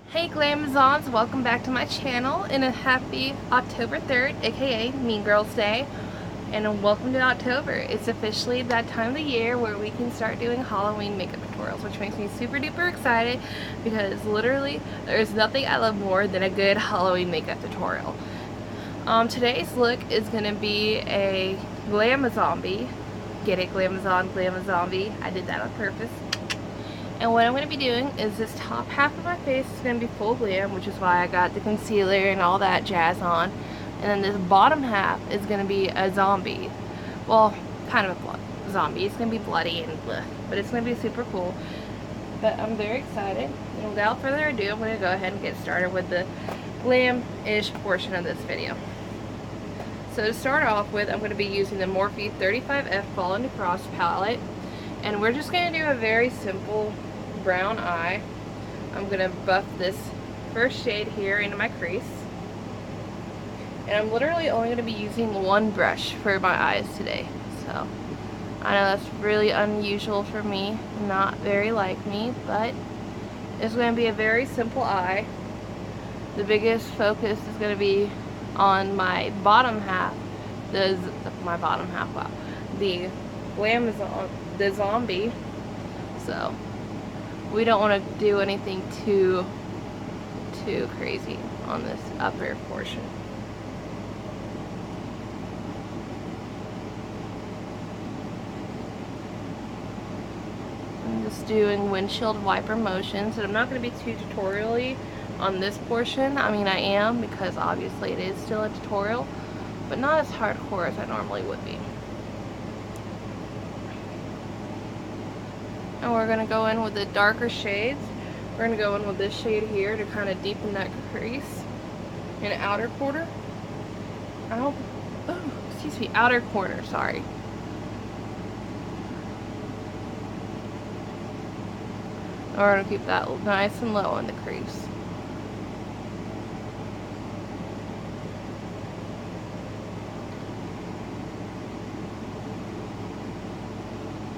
Hey Glamazons, welcome back to my channel and a happy October 3rd, aka Mean Girls Day, and welcome to October. It's officially that time of the year where we can start doing Halloween makeup tutorials, which makes me super duper excited because literally there's nothing I love more than a good Halloween makeup tutorial. Today's look is going to be a Glamazombie. Get it, Glamazombie. I did that on purpose. And what I'm going to be doing is this top half of my face is going to be full glam, which is why I got the concealer and all that jazz on. And then this bottom half is going to be a zombie. Well, kind of a zombie. It's going to be bloody and bleh, but it's going to be super cool. But I'm very excited. And without further ado, I'm going to go ahead and get started with the glam-ish portion of this video. So to start off with, I'm going to be using the Morphe 35F Fall into Frost palette. And we're just going to do a very simple brown eye. I'm going to buff this first shade here into my crease. And I'm literally only going to be using one brush for my eyes today. So, I know that's really unusual for me, not very like me, but it's going to be a very simple eye. The biggest focus is going to be on my bottom half, the zombie. So we don't want to do anything too crazy on this upper portion. I'm just doing windshield wiper motions, and I'm not going to be too tutorial-y on this portion. I mean, I am, because obviously it is still a tutorial, but not as hardcore as I normally would be. And we're going to go in with the darker shades. We're going to go in with this shade here to kind of deepen that crease in outer quarter. Outer corner, sorry. And we're going to keep that nice and low in the crease.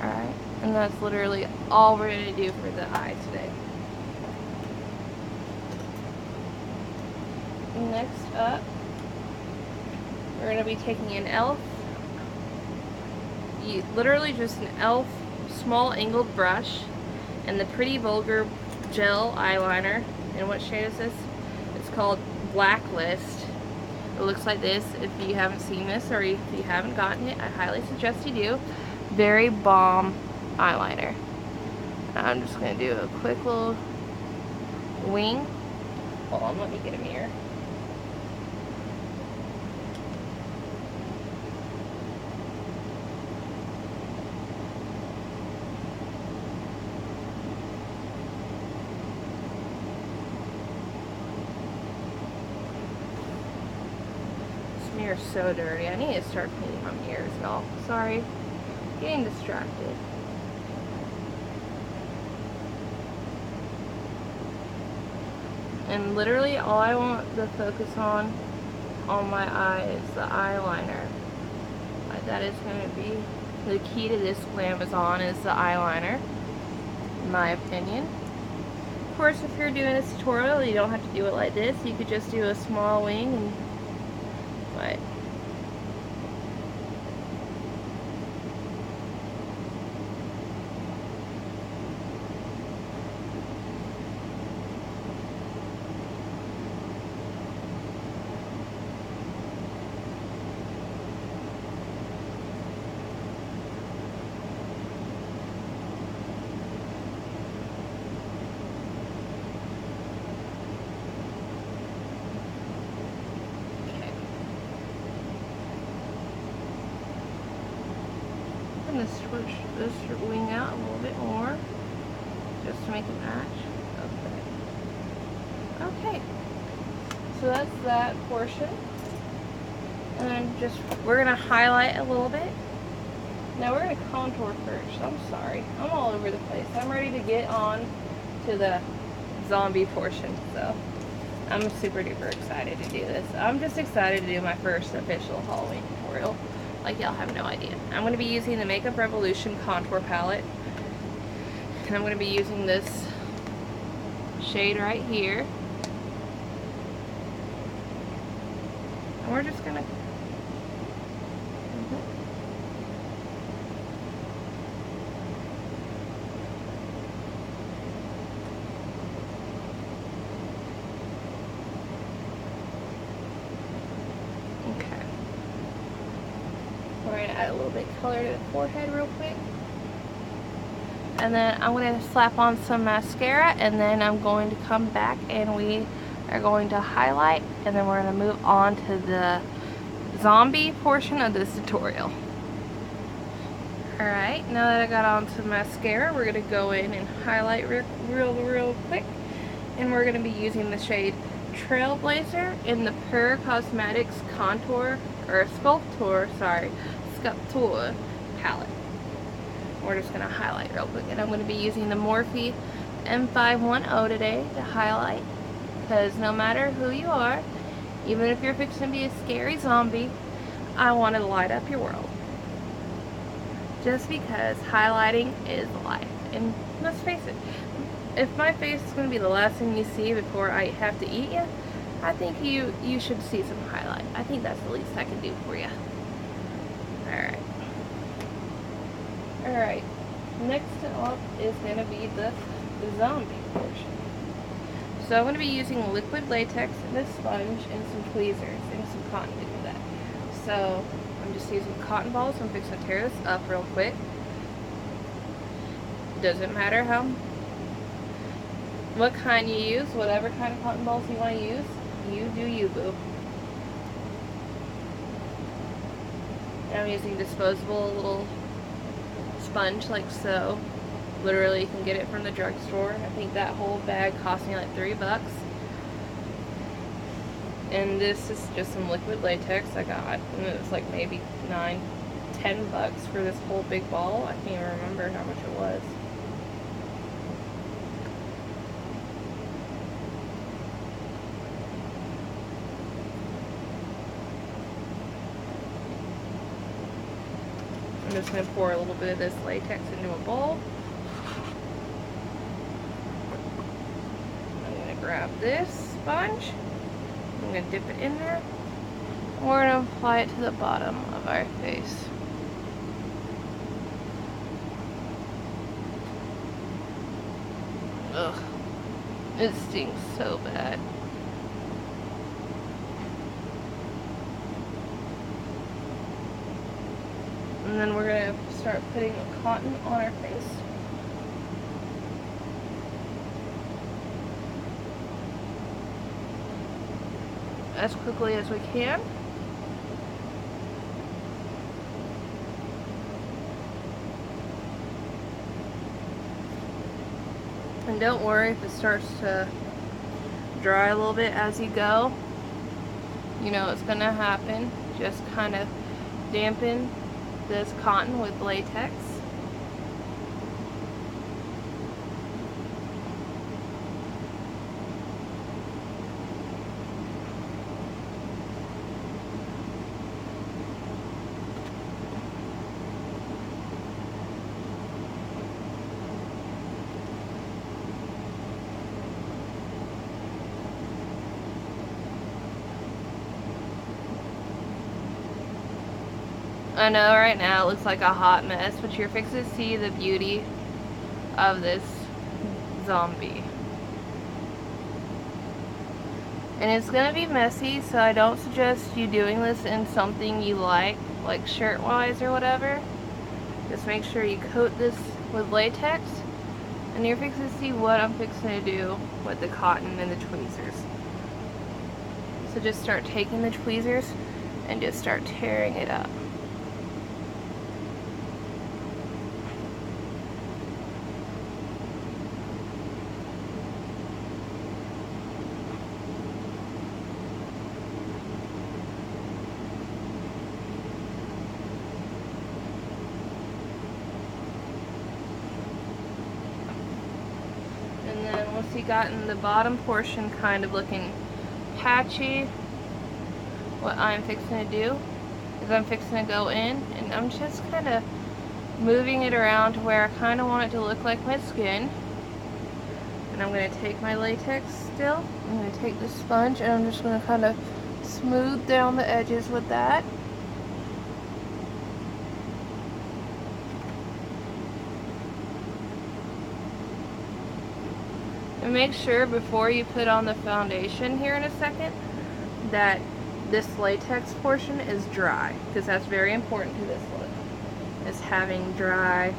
Alright. And that's literally all we're going to do for the eye today. Next up, we're going to be taking an e.l.f. Literally just an e.l.f. small angled brush and the Pretty Vulgar gel eyeliner. And what shade is this? It's called Blacklist. It looks like this. If you haven't seen this or if you haven't gotten it, I highly suggest you do. Very bomb eyeliner. I'm just going to do a quick little wing. Hold on, let me get a mirror. This mirror's so dirty. I need to start cleaning my mirrors, y'all. Sorry. Getting distracted. And literally all I want to focus on my eye is the eyeliner. That is going to be the key to this Glamazon, is the eyeliner, in my opinion. Of course, if you're doing this tutorial, you don't have to do it like this. You could just do a small wing, but I'm going to switch this wing out a little bit more, just to make it match. Okay. So that's that portion. And then we're going to highlight a little bit. Now we're going to contour first. I'm sorry. I'm all over the place. I'm ready to get on to the zombie portion. So I'm super duper excited to do this. I'm just excited to do my first official Halloween tutorial. Like, y'all have no idea. I'm going to be using the Makeup Revolution contour palette. And I'm going to be using this shade right here. And we're just gonna okay. We're gonna add a little bit of color to the forehead real quick. And then I'm going to slap on some mascara, and then I'm going to come back and we are going to highlight, and then we're going to move on to the zombie portion of this tutorial. Alright, now that I got on some mascara, we're going to go in and highlight real quick. And we're going to be using the shade Trailblazer in the Pure Cosmetics Contour, or Sculptor palette. We're just going to highlight real quick, and I'm going to be using the Morphe M510 today to highlight, because no matter who you are, even if you're fixing to be a scary zombie, I want to light up your world. Just because highlighting is life, and let's face it, if my face is going to be the last thing you see before I have to eat you, I think you should see some highlight. I think that's the least I can do for you. Alright, next up is going to be the zombie portion. So I'm going to be using liquid latex and a sponge and some tweezers and some cotton to do that. So I'm just using cotton balls. I'm fixing to tear this up real quick. Doesn't matter what kind you use, whatever kind of cotton balls you want to use, you do you, boo. And I'm using disposable little sponge like so. Literally, you can get it from the drugstore. I think that whole bag cost me like $3. And this is just some liquid latex I got, and it was like maybe $9-10 for this whole big ball. I can't even remember how much it was. I'm just going to pour a little bit of this latex into a bowl. I'm going to grab this sponge. I'm going to dip it in there. And we're going to apply it to the bottom of our face. Ugh. It stinks so bad. And then we're going to start putting cotton on our face. As quickly as we can. And don't worry if it starts to dry a little bit as you go. You know it's going to happen. Just kind of dampen this cotton with latex. I know right now it looks like a hot mess, but you're fixing to see the beauty of this zombie. And it's going to be messy, so I don't suggest you doing this in something you like shirt-wise or whatever. Just make sure you coat this with latex, and you're fixing to see what I'm fixing to do with the cotton and the tweezers. So just start taking the tweezers and just start tearing it up. And then once you gotten the bottom portion kind of looking patchy, what I'm fixing to do is I'm fixing to go in and I'm just kind of moving it around to where I kind of want it to look like my skin. And I'm going to take my latex still. I'm going to take the sponge and I'm just going to kind of smooth down the edges with that. And make sure before you put on the foundation here in a second that this latex portion is dry, because that's very important to this look, is having dry.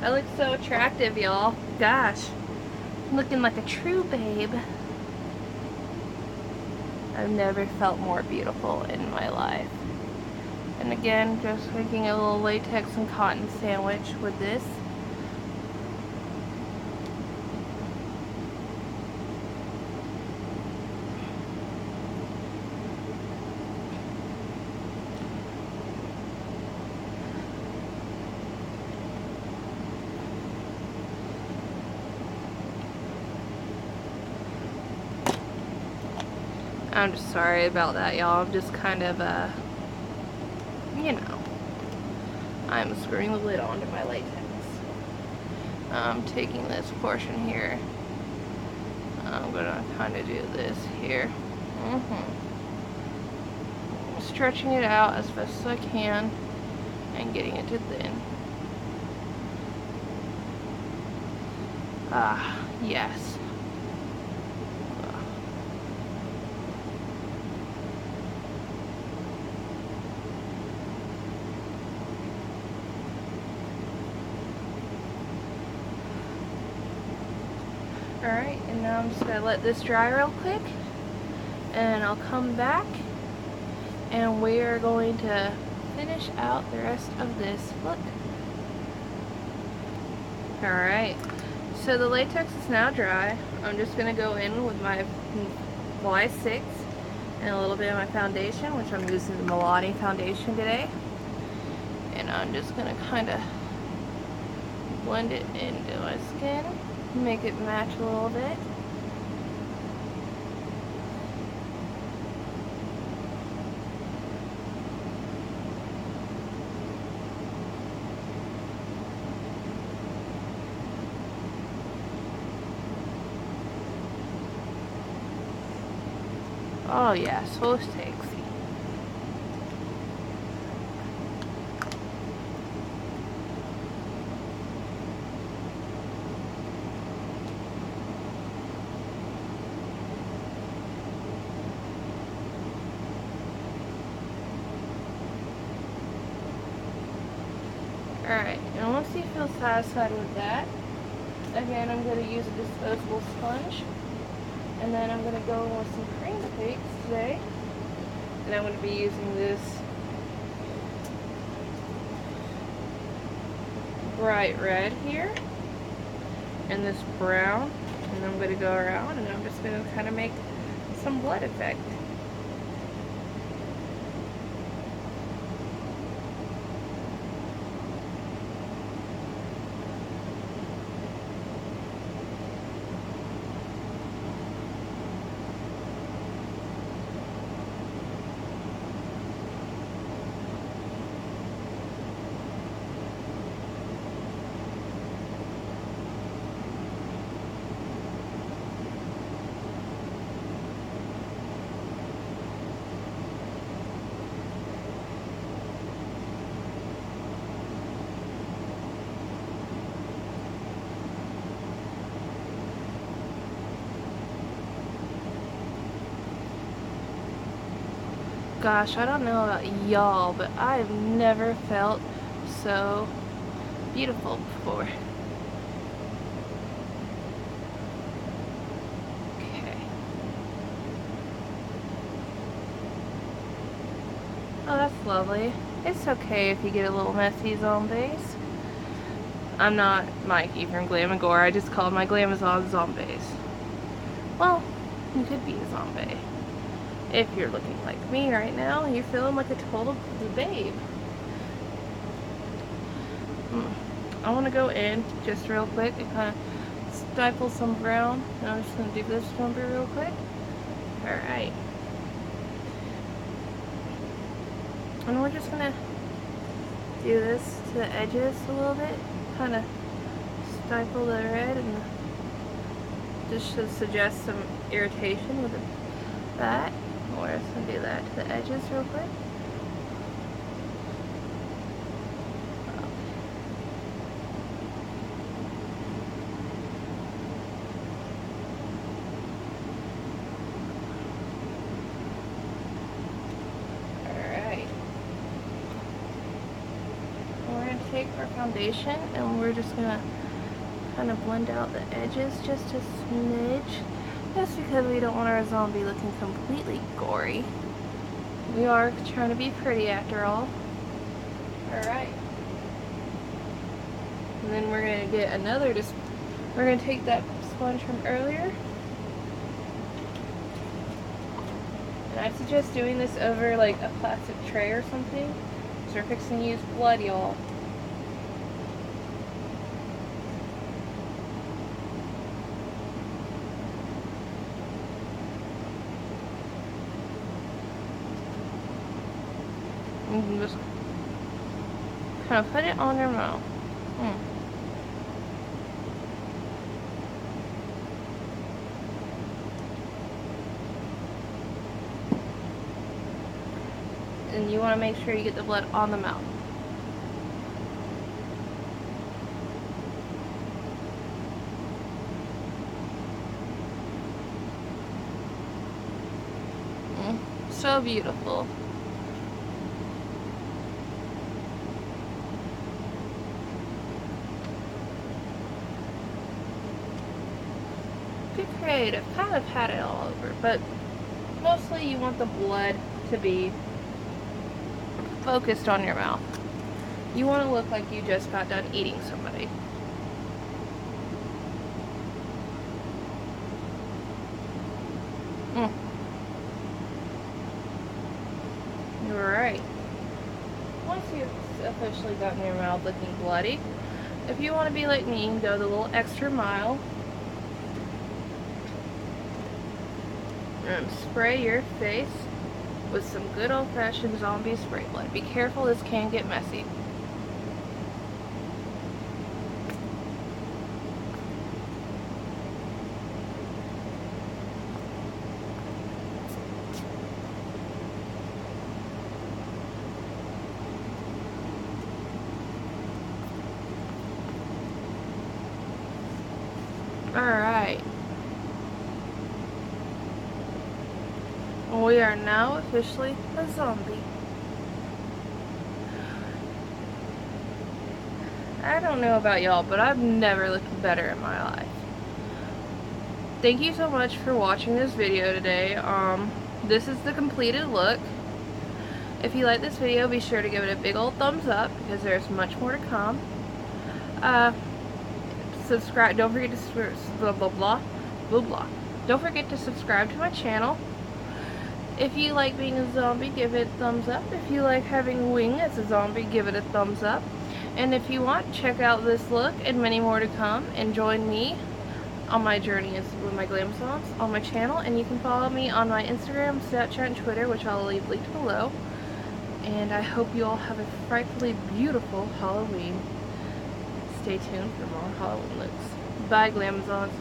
I look so attractive, y'all. Gosh, I'm looking like a true babe. I've never felt more beautiful in my life. And again, just making a little latex and cotton sandwich with this. I'm just sorry about that, y'all. I'm just kind of, you know, I'm screwing the lid onto my latex. I'm taking this portion here. I'm gonna kind of do this here. Stretching it out as best as I can and getting it to thin. Ah, yes. Alright, and now I'm just going to let this dry real quick, and I'll come back and we're going to finish out the rest of this look. Alright, so the latex is now dry. I'm just going to go in with my Y6 and a little bit of my foundation, which I'm using the Milani foundation today. And I'm just going to kind of blend it into my skin. Make it match a little bit. Oh yeah, so sexy. Alright, and once you feel satisfied with that, again I'm going to use a disposable sponge, and then I'm going to go with some cream cakes today, and I'm going to be using this bright red here, and this brown, and I'm going to go around and I'm just going to kind of make some blood effect. Gosh, I don't know about y'all, but I've never felt so beautiful before. Okay. Oh, that's lovely. It's okay if you get a little messy, zombies. I'm not Mikey from Glamagore. I just called my Glamazombie. Well, you could be a zombie. If you're looking like me right now, you're feeling like a total babe. I want to go in just real quick and kind of stifle some brown. And I'm just going to do this number real quick. Alright. And we're just going to do this to the edges a little bit. Kind of stifle the red and just should suggest some irritation with that. We're just going to do that to the edges real quick. Alright. We're going to take our foundation and we're just going to kind of blend out the edges just a smidge. Just because we don't want our zombie looking completely gory. We are trying to be pretty after all. Alright. And then we're going to get another, we're going to take that sponge from earlier. And I suggest doing this over like a plastic tray or something. Because we're fixing to use blood, y'all. You can just kind of put it on your mouth. And you want to make sure you get the blood on the mouth. So beautiful. Be creative. Kind of pat it all over, but mostly you want the blood to be focused on your mouth. You want to look like you just got done eating somebody. Alright. Once you've officially gotten your mouth looking bloody, if you want to be like me, you can go the little extra mile and spray your face with some good old-fashioned zombie spray blood. Be careful, this can get messy. Alright. We are now officially a zombie. I don't know about y'all, but I've never looked better in my life. Thank you so much for watching this video today. This is the completed look. If you like this video, be sure to give it a big old thumbs up because there's much more to come. Subscribe. Don't forget to Don't forget to subscribe to my channel. If you like being a zombie, give it a thumbs up. If you like having a wing as a zombie, give it a thumbs up. And if you want, check out this look and many more to come and join me on my journey with my Glamazombie on my channel. And you can follow me on my Instagram, Snapchat, and Twitter, which I'll leave linked below. And I hope you all have a frightfully beautiful Halloween. Stay tuned for more Halloween looks. Bye, Glamazombie.